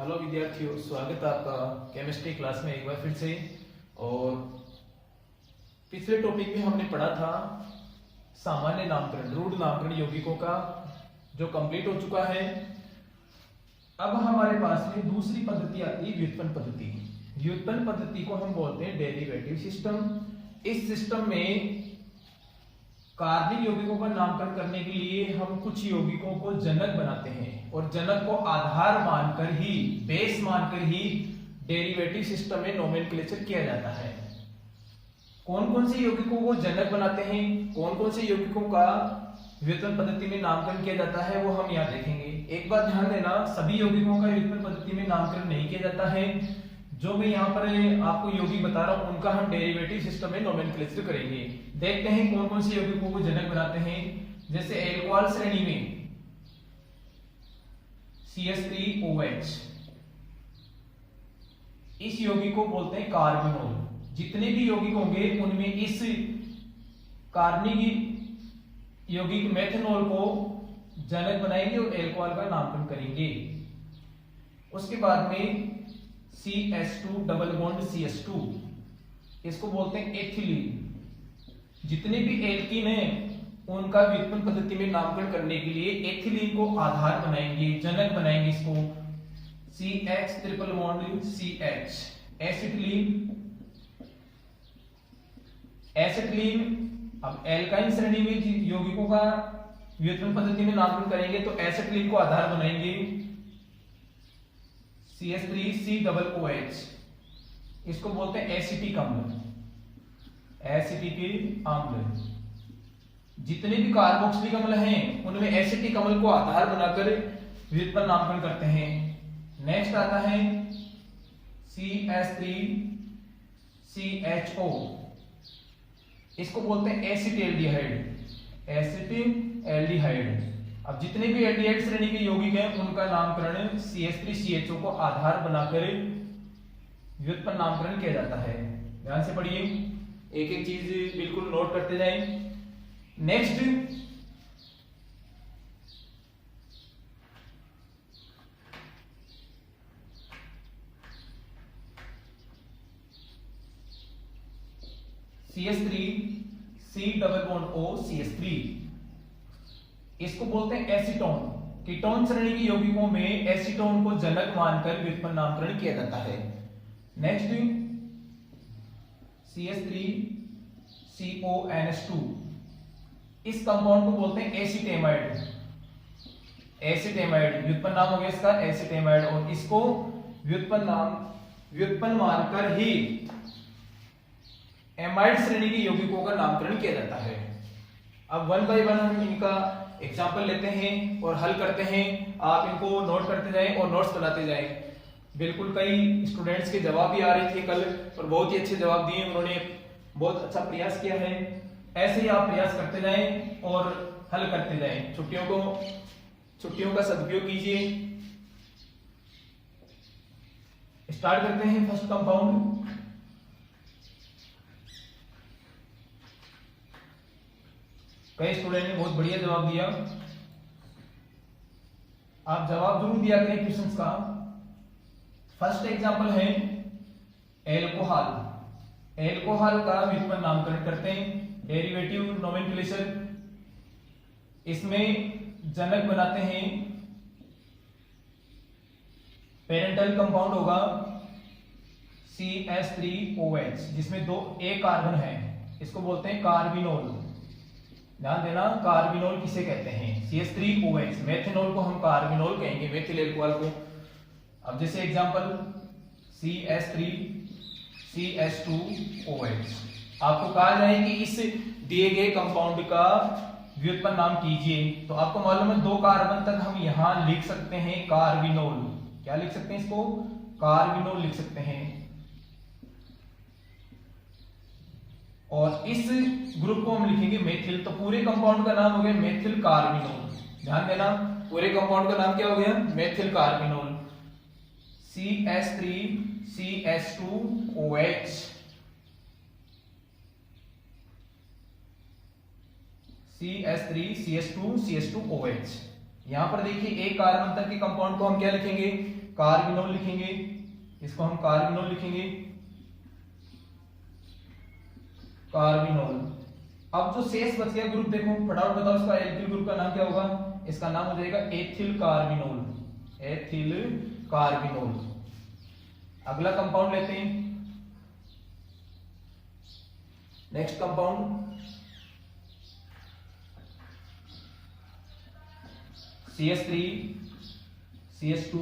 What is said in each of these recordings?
Hello विद्यार्थियों, स्वागत है आपका केमिस्ट्री क्लास में एक बार फिर से। और पिछले टॉपिक में हमने पढ़ा था सामान्य नामकरण, रूढ़ नामकरण यौगिकों का, जो कंप्लीट हो चुका है। अब हमारे पास में दूसरी पद्धति आती है व्युत्पन्न पद्धति। व्युत्पन्न पद्धति को हम बोलते हैं डेरिवेटिव सिस्टम। इस सिस्टम में कार्बनिक यौगिकों का नामकरण करने के लिए हम कुछ यौगिकों को जनक बनाते हैं और जनक को आधार मानकर ही, बेस मानकर ही डेरिवेटिव सिस्टम में नोमेनक्लेचर किया जाता है। कौन कौन से यौगिकों को जनक बनाते हैं, कौन कौन से यौगिकों का व्युत्पन्न पद्धति में नामकरण किया जाता है, वो हम यहाँ देखेंगे। एक बात ध्यान देना, सभी यौगिकों का व्युत्पन्न पद्धति में नामकरण नहीं किया जाता है। जो मैं यहाँ पर आपको यौगिक बता रहा हूं उनका हम डेरिवेटिव सिस्टम में नोमेनक्लेचर करेंगे। देखते हैं कौन कौन से यौगिकों को जनक बनाते हैं। जैसे एल्कोहल श्रेणी में CH3OH, इस यौगिक को बोलते हैं कार्बिनोल। जितने भी यौगिक होंगे उनमें इस कार्बनिक यौगिक मेथनॉल को जनक बनाएंगे और एल्कोहल का नामकरण करेंगे। उसके बाद में CH2 डबल बॉन्ड CH2, इसको बोलते हैं एथिलीन। जितने भी एल्कीन हैं उनका व्युत्पन्न पद्धति में नामकरण करने के लिए एथिलीन को आधार बनाएंगे, जनक बनाएंगे इसको CH triple bond CH। Acetylene. अब एल्काइन श्रेणी में यौगिकों का व्युत्पन्न पद्धति में नामकरण करेंगे तो एसिटिलीन को आधार बनाएंगे CH3COOH, इसको बोलते हैं एसिटिक अम्ल। एसिटिक अम्ल। जितने भी कार्बोक्सिलिक अम्ल हैं उनमें एसिटिक अम्ल को आधार बनाकर व्युत्पन्न नामकरण करते हैं। नेक्स्ट आता है CH3CHO, इसको बोलते हैं एसिटेल्डिहाइड। एसिटेल्डिहाइड। अब जितने भी एल्डिहाइड श्रेणी के यौगिक हैं उनका नामकरण CH3CHO को आधार बनाकर व्युत्पन्न नामकरण किया जाता है। ध्यान से पढ़िए, एक एक चीज बिल्कुल नोट करते जाएं। Next CH3C double bond O CH3, इसको बोलते हैं एसीटोन। कीटोन श्रेणी के यौगिकों में एसीटोन को जनक मानकर व्युत्पन्न नामकरण किया जाता है। नेक्स्ट CH3CONH2, इस कंपाउंड को बोलते हैं एसिटेमाइड। एसिटेमाइड व्युत्पन्न नाम हो गया इसका एसिटेमाइड, और इसको व्युत्पन्न मानकर ही एमाइड श्रेणी के यौगिकों का नामकरण किया जाता है। अब वन बाय वन हम इनका एग्जाम्पल लेते हैं और हल करते हैं। आप इनको नोट करते जाएं और नोट्स बनाते जाएं। बिल्कुल कई स्टूडेंट्स के जवाब भी आ रहे थे कल और बहुत ही अच्छे जवाब दिए, उन्होंने बहुत अच्छा प्रयास किया है। ऐसे ही आप प्रयास करते जाएं और हल करते जाएं। छुट्टियों का सदुपयोग कीजिए। स्टार्ट करते हैं फर्स्ट कंपाउंड। कई स्टूडेंट ने बहुत बढ़िया जवाब दिया। आप जवाब जरूर दिया करें क्वेश्चंस का। फर्स्ट एग्जांपल है एल्कोहल। एल्कोहल का व्युत्पन्न नामकरण करते हैं, डेरिवेटिव नोमेनक्लेचर। इसमें जनक बनाते हैं, पेरेंटल कंपाउंड होगा CH3OH, जिसमें एक कार्बन है, इसको बोलते हैं कार्बिनोल। ध्यान देना, कार्बिनोल किसे कहते हैं? CH3OH। मेथनॉल को हम कार्बिनोल कहेंगे, मेथिल एल्कोहल को। अब जैसे एग्जांपल CH3CH2OH, आपको कहा जाए कि इस दिए गए कंपाउंड का व्युत्पन्न नाम कीजिए, तो आपको मालूम है 2 कार्बन तक हम यहां लिख सकते हैं कार्बिनोल। क्या लिख सकते हैं इसको? कार्बिनोल लिख सकते हैं। और इस ग्रुप को हम लिखेंगे मेथिल, तो पूरे कंपाउंड का नाम हो गया मेथिल कार्बिनोल। ध्यान देना, पूरे कंपाउंड का नाम क्या हो गया? Methyl carbinol. CH3CH2OH, CH3CH2CH2OH। यहां पर देखिए एक कार्बन तक के कंपाउंड को हम क्या लिखेंगे? कार्बिनोल लिखेंगे, इसको हम कार्बिनोल लिखेंगे, कार्बिनोल। अब जो शेष बच गया ग्रुप देखो, फटाफट बताओ इसका एल्किल ग्रुप का नाम क्या होगा? इसका नाम हो जाएगा एथिल कार्बिनोल, एथिल कार्बिनोल। अगला कंपाउंड लेते हैं, next compound CH3 CH2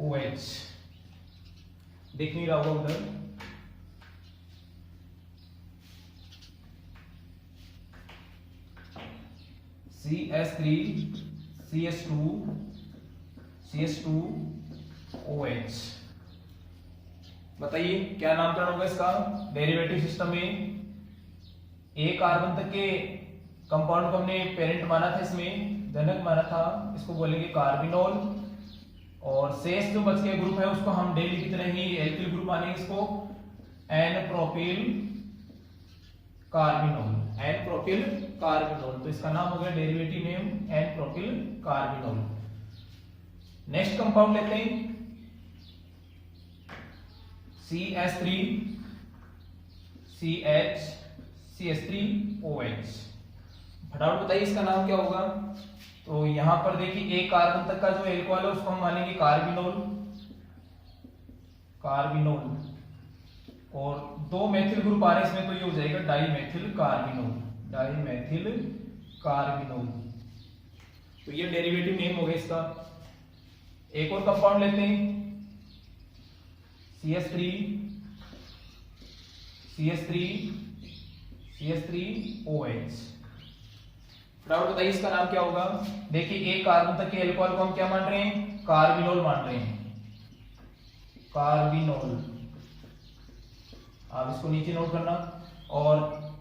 OH। देख नहीं रहा होगा उधर, CH3 CH2 CH2 OH। बताइए क्या नामकरण होगा इसका डेरिवेटिव सिस्टम में? एक कार्बन तक के कंपाउंड को हमने पेरेंट माना था, इसमें जनक माना था, इसको बोलेंगे कार्बिनोल। और शेष जो बच गया ग्रुप है उसको हम डेली की तरह ही एल्किल ग्रुप मानेंगे, इसको n propyl carbinol, n propyl carbinol. तो इसका नाम हो गया derivative name n propyl carbinol. Next compound लेते हैं CH3 CH3OH। फटाफट बताइए इसका नाम क्या होगा? तो यहां पर देखिए एक कार्बन तक का जो एल्कोहल है उसको हम मानेंगे कार्बिनोल, कार्बिनोल। और दो मेथिल ग्रुप आ रहे हैं इसमें, तो ये हो जाएगा डाईमेथिल कार्बिनोल, डाईमेथिल कार्बिनोल। तो ये डेरिवेटिव नेम हो गया इसका। एक और कंपाउंड लेते हैं CH3 CH3OH। फटाफट बताइए इसका नाम क्या होगा? देखिए एक कार्बन तक के एल्कोहल को हम क्या मान रहे हैं? कार्बिनोल मान रहे हैं, कार्बिनोल। आप इसको नीचे नोट करना। और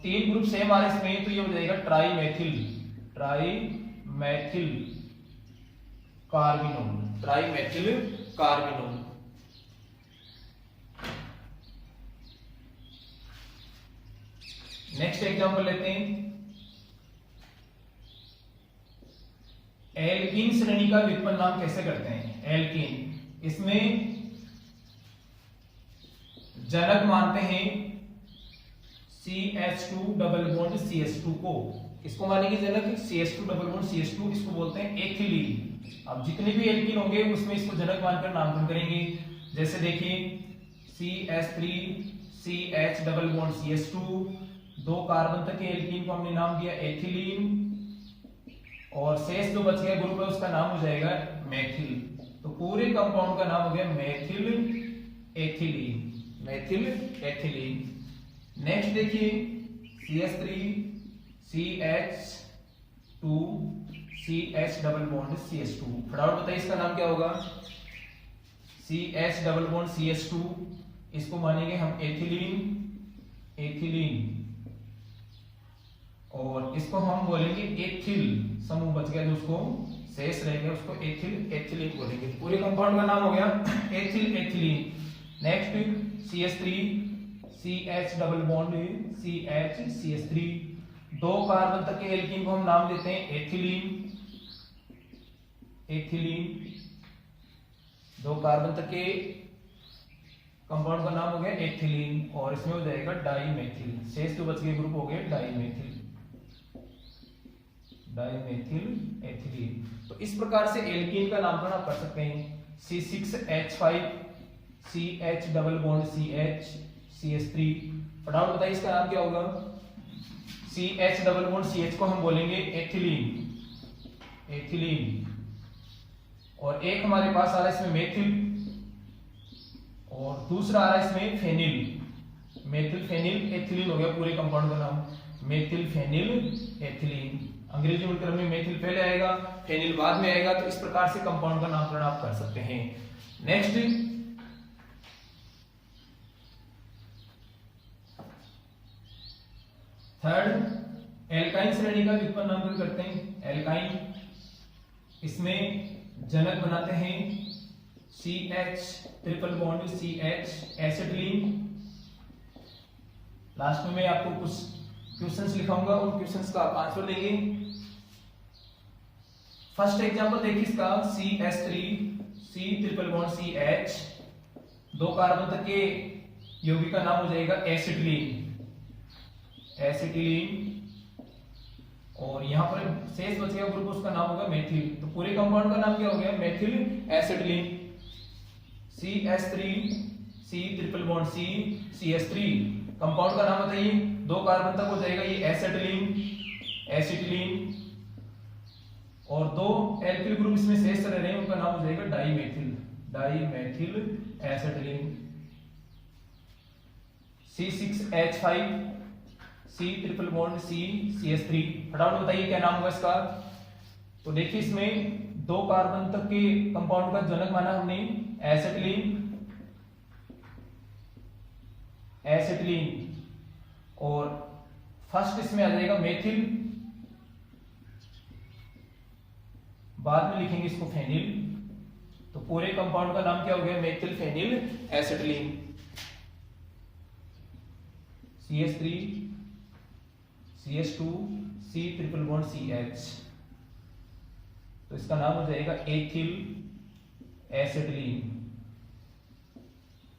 तीन ग्रुप सेम आ रहे हैं इसमें, तो ये हो जाएगा ट्राईमेथिल, ट्राईमेथिल कार्बिनोल, ट्राईमेथिल कार्बिनोल। नेक्स्ट एग्जांपल लेते हैं, एल्कीन श्रेणी का व्युत्पन्न नाम कैसे करते हैं? एल्कीन, इसमें जनक मानते हैं CH2 डबल बॉन्ड CH2 को, इसको मानेंगे जनक CH2 डबल बॉन्ड CH2, इसको बोलते हैं एथिलीन। अब जितने भी एल्कीन होंगे उसमें इसको जनक मानकर नामकरण करेंगे। जैसे देखिए CH3 CH double bond CH2, दो कार्बन तक के एल्कीन को हमने नाम दिया एथिलीन। और शेष जो बच गया ग्रुप है उसका नाम हो जाएगा मेथिल। तो पूरे कंपाउंड का नाम हो गया methyl ethylene, methyl ethylene. Next देखिए CH3 CH2 CH double bond CH2। फटाफट बताइए इसका नाम क्या होगा? CH डबल बॉन्ड CH2, इसको मानेंगे हम एथिलीन, एथिलीन। और इसको हम बोलेंगे एथिल, समूह बच गया जो उसको शेष रह गया उसको एथिल, एथिलीन बोलेंगे। पूरे कंपाउंड का नाम हो गया ethyl ethylene. Next CH3 CH double bond CH CH3, दो कार्बन तक के एल्कीन को हम नाम देते हैं एथिलीन, एथिलीन। दो कार्बन तक के कंपाउंड का नाम हो गया एथिलीन, और इसमें हो जाएगा डाईमेथिल। शेष जो बच गए ग्रुप हो गए डाईमेथिल, डाईमेथिल एथिलीन। तो इस प्रकार से एल्कीन का नामकरण आप कर सकते हैं। C6H5 CH double bond CH CH3। फटाफट बताइए इसका नाम क्या होगा? CH डबल बॉन्ड CH को हम बोलेंगे एथिलीन, एथिलीन। और एक हमारे पास आ रहा है इसमें मेथिल, और दूसरा आ रहा है इसमें फेनिल, मेथिल फेनिल एथिलीन हो गया पूरे कंपाउंड का नाम, मेथिल फेनिल एथिलीन। अंग्रेजी में क्रम में मेथिल पहले आएगा, फेनिल बाद में आएगा। तो इस प्रकार से कंपाउंड का नामकरण आप कर सकते हैं। नेक्स्ट थर्ड, एल्काइन श्रेणी का व्युत्पन्न नामकरण करते हैं। एल्काइन, इसमें जनक बनाते हैं CH triple bond CH acetylene. Last में मैं आपको कुछ क्वेश्चंस लिखाऊंगा, उन क्वेश्चंस का आप आंसर देंगे। फर्स्ट एग्जांपल देखिए इसका CH3 C triple bond CH, 2 carbon तक के यौगिक का नाम हो जाएगा एसिटिलीन, एसिटिलीन। और यहाँ पर शेष बच गया ग्रुप, उसका नाम होगा मेथिल। तो पूरे कंपाउंड का नाम क्या हो गया? Methyl acetylene. CH3 C triple bond C CH3, compound का नाम बताइए। 2 कार्बन तक हो जाएगा ये एसिटिलीन, एसिटिलीन। और 2 एल्किल ग्रुप इसमें शेष रह रहे हैं, उनका नाम हो जाएगा dimethyl, dimethyl acetylene. C6H5 C triple bond C CH3, फटाफट बताइए क्या नाम होगा इसका? तो देखिए इसमें 2 कार्बन तक के कंपाउंड का जनक माना हमने एसिटिलीन, एसिटिलीन। और फर्स्ट इसमें आ जाएगा मेथिल, बाद में लिखेंगे इसको फेनिल। तो पूरे कंपाउंड का नाम क्या हो गया? Methyl phenyl acetylene. CH3 CH2 C triple bond CH, तो इसका नाम हो जाएगा एथिल एसिटिलीन,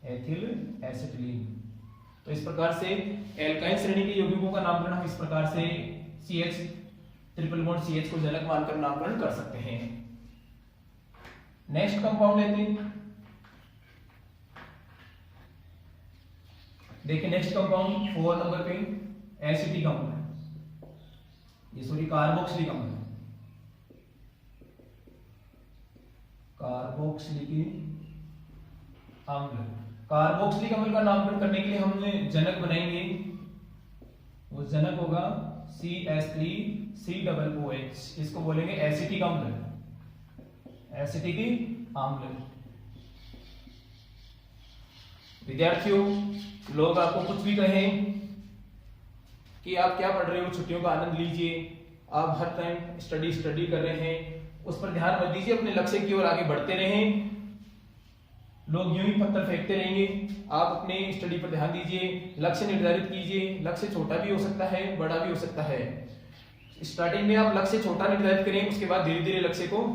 एथिल एसिटिलीन। तो इस प्रकार से एल्काइन श्रेणी के यौगिकों का नामकरण हम इस प्रकार से CH ट्रिपल बॉन्ड CH को जनक मानकर नामकरण कर सकते हैं। नेक्स्ट कंपाउंड लेते हैं। देखिए नेक्स्ट कंपाउंड 4 नंबर पे एसिटिक अम्ल, ये सॉरी कार्बोक्सिलिक अम्ल, कार्बोक्सिलिक अम्ल। कार्बोक्सिलिक अम्ल का नामकरण करने के लिए हमने जनक बनाएंगे, वो जनक होगा CH3COOH, इसको बोलेंगे एसिटिक अम्ल, एसिटिक अम्ल। विद्यार्थियों, लोग आपको कुछ भी कहें कि आप क्या पढ़ रहे हो, छुट्टियों का आनंद लीजिए, आप हर टाइम स्टडी कर रहे हैं, उस पर ध्यान मत दीजिए, अपने लक्ष्य की ओर आगे बढ़ते रहें। लोग यूं ही पत्थर फेंकते रहेंगे, आप अपने स्टडी पर ध्यान दीजिए, लक्ष्य निर्धारित कीजिए। लक्ष्य छोटा भी हो सकता है, बड़ा भी हो सकता है। स्टार्टिंग में आप लक्ष्य छोटा निर्धारित करें, उसके बाद धीरे धीरे लक्ष्य को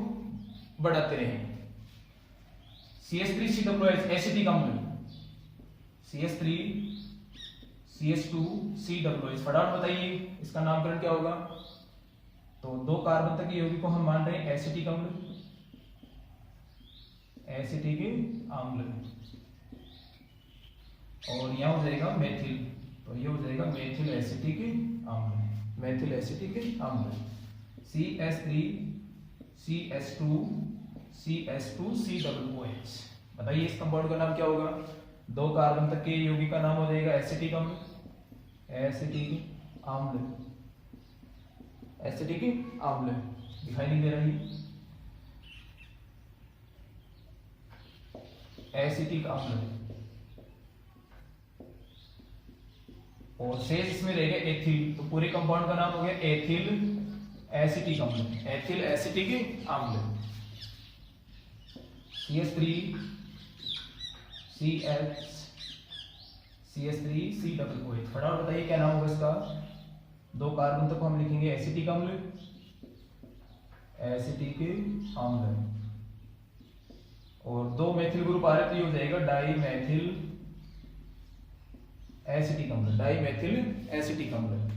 बढ़ाते रहें। CH3COOH एसिटिक अम्ल, CH3CH2COOH, फटाफट बताइए इसका नामकरण क्या होगा? तो 2 कार्बन तक के यौगिक को हम मान रहे हैं एसिटिक अम्ल, एसिटिक अम्ल। और यहां हो जाएगा मेथिल, तो ये हो जाएगा मेथिल एसिटिक अम्ल, मेथिल एसिटिक अम्ल। CH3CH2CH2COOH, बताइए इस कंपाउंड का नाम क्या होगा? 2 कार्बन तक के यौगिक का नाम हो जाएगा एसिटिक अम्ल, एसिटिक अम्ल, एसिटिक अम्ल। दिखाई नहीं दे रही? एसिटिक अम्ल। और शेष इसमें रहेगा एथिल, तो पूरे कंपाउंड का नाम हो गया एथिल एसिटिक अम्ल, एथिल एसिटिक अम्ल। CH3CH3COOH, फटाफट बताइए क्या नाम होगा इसका? 2 कार्बन तक हम लिखेंगे एसिटिक अम्ल, एसिटिक अम्ल। और 2 मेथिल ग्रुप आ रहे तो ये हो जाएगा डाईमेथिल एसिटिक अम्ल, डाईमेथिल एसिटिक अम्ल।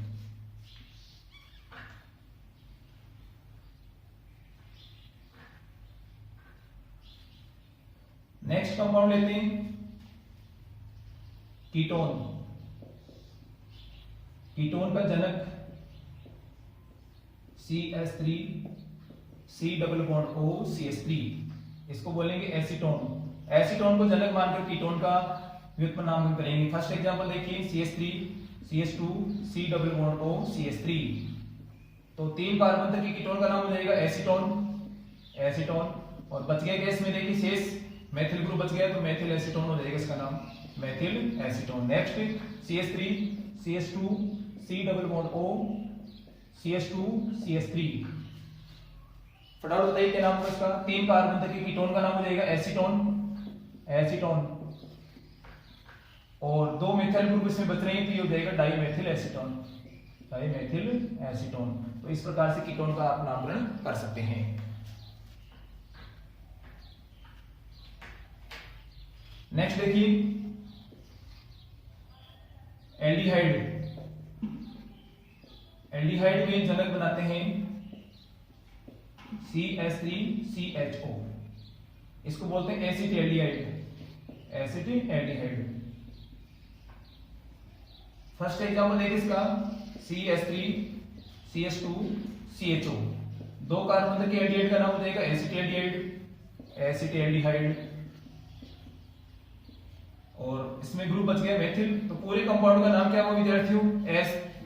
नेक्स्ट कंपाउंड लेते हैं कीटोन। कीटोन का जनक CH3C+O इसको बोलेंगे एसीटोन। एसीटोन को जनक मानकर कीटोन का व्युत्पन्न नामकरण करेंगे। फर्स्ट एग्जांपल देखिए CH3CH2C+O तो 3 कार्बन तक के कीटोन का नाम हो जाएगा एसीटोन, एसीटोन। और बच गया गैस में देखिए शेष मेथिल ग्रुप बच गया, तो मेथिल एसीटोन हो जाएगा इसका नाम, methyl acetone. Next CH3CH2C+O CH2CH3, फटाफट बताइए क्या नाम होगा इसका? 3 कार्बन तक के कीटोन का नाम हो जाएगा एसीटोन, एसीटोन। और 2 मेथिल ग्रुप इसमें बच रहे हैं, तो ये हो जाएगा डाईमेथिल एसीटोन, डाईमेथिल एसीटोन। तो इस प्रकार से कीटोन का आप नामकरण कर सकते हैं। नेक्स्ट देखिए एल्डिहाइड। एल्डिहाइड में जनक बनाते हैं CH3CHO, इसको बोलते हैं एसिटिल्डिहाइड। एसिटिल्डिहाइड फर्स्ट एग्जांपल देखिए इसका CH3CH2CHO, दो कार्बन के एल्डिहाइड का नाम हो जाएगा एसिटिल्डिहाइड, एसिटिल्डिहाइड। और इसमें ग्रुप बच गया मेथिल, तो पूरे कंपाउंड का नाम क्या होगा विद्यार्थियों?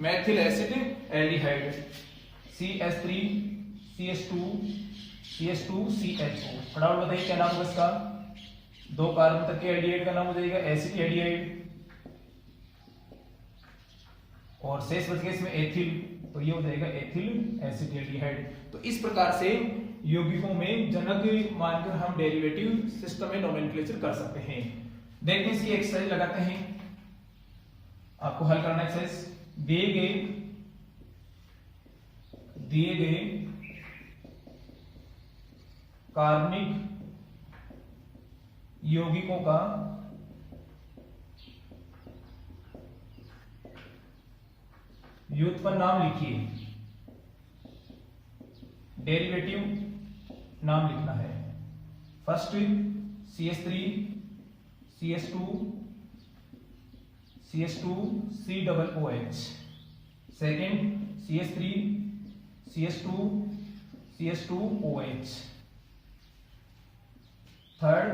मेथिल एसिटिल्डिहाइड। CH3CH2CH2CHO, फटाफट बताइए क्या नाम होगा इसका? दो कार्बन तक के एल्डिहाइड का नाम हो जाएगा एसिटिल्डिहाइड, और शेष बच गया इसमें एथिल, तो ये हो जाएगा एथिल एसिटिल्डिहाइड। तो इस प्रकार से यौगिकों में जनक मानकर हम डेरिवेटिव सिस्टम में नोमेनक्लेचर कर सकते हैं। देखते हैं इसकी एक्सरसाइज लगाते हैं, आपको हल करना एक्सरसाइज। दिए गए कार्बनिक यौगिकों का व्युत्पन्न नाम लिखिए। डेरिवेटिव नाम लिखना है। First CH3CH2CH2COOH, second CH3CH2CH2OH, third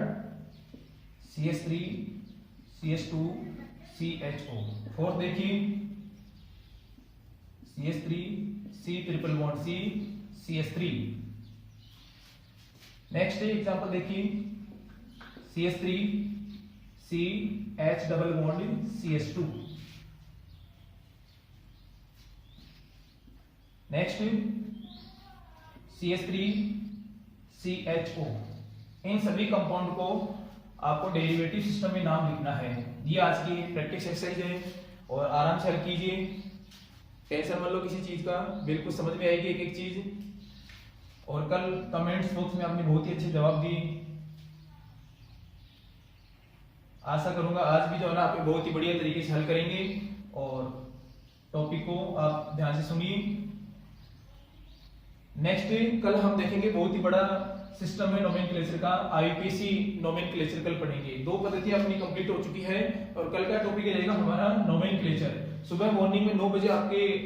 CH3CH2CHO, fourth देखिए CH3C triple bond C CH3। Next example देखिए CH3CH double bond CH2। Next CH3CHO। इन सभी कंपाउंड को आपको डेरिवेटिव सिस्टम में नाम लिखना है। ये आज की प्रैक्टिस एक्सरसाइज है और आराम से हल कीजिए, टेंशन मत लो किसी चीज का, बिल्कुल समझ में आएगी एक एक चीज। और कल कमेंट्स बॉक्स में आपने बहुत ही अच्छे जवाब दिए, आशा करूंगा आज भी जो है ना आप बहुत ही बढ़िया तरीके से हल करेंगे और टॉपिक को आप ध्यान से सुनिए। नेक्स्ट कल हम देखेंगे बहुत ही बड़ा सिस्टम है नोमेनक्लेचर का, आईपीसी नोमेनक्लेचर कल पढ़ेंगे। दो पद्धतियां अपनी कंप्लीट हो चुकी है और कल का टॉपिक रहेगा हमारा नोमेनक्लेचर। सुबह मॉर्निंग में 9 बजे आपके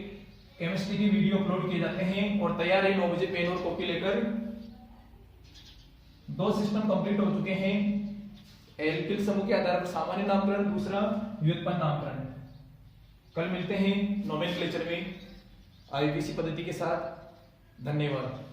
केमिस्ट्री की वीडियो अपलोड किए जाते हैं और तैयार है 9 बजे पेन और कॉपी लेकर। दो सिस्टम कंप्लीट हो चुके हैं, एल्किल समूह के आधार पर सामान्य नामकरण, दूसरा व्युत्पन्न नामकरण। कल मिलते हैं नोमेनक्लेचर में आईपीसी पद्धति के साथ। धन्यवाद।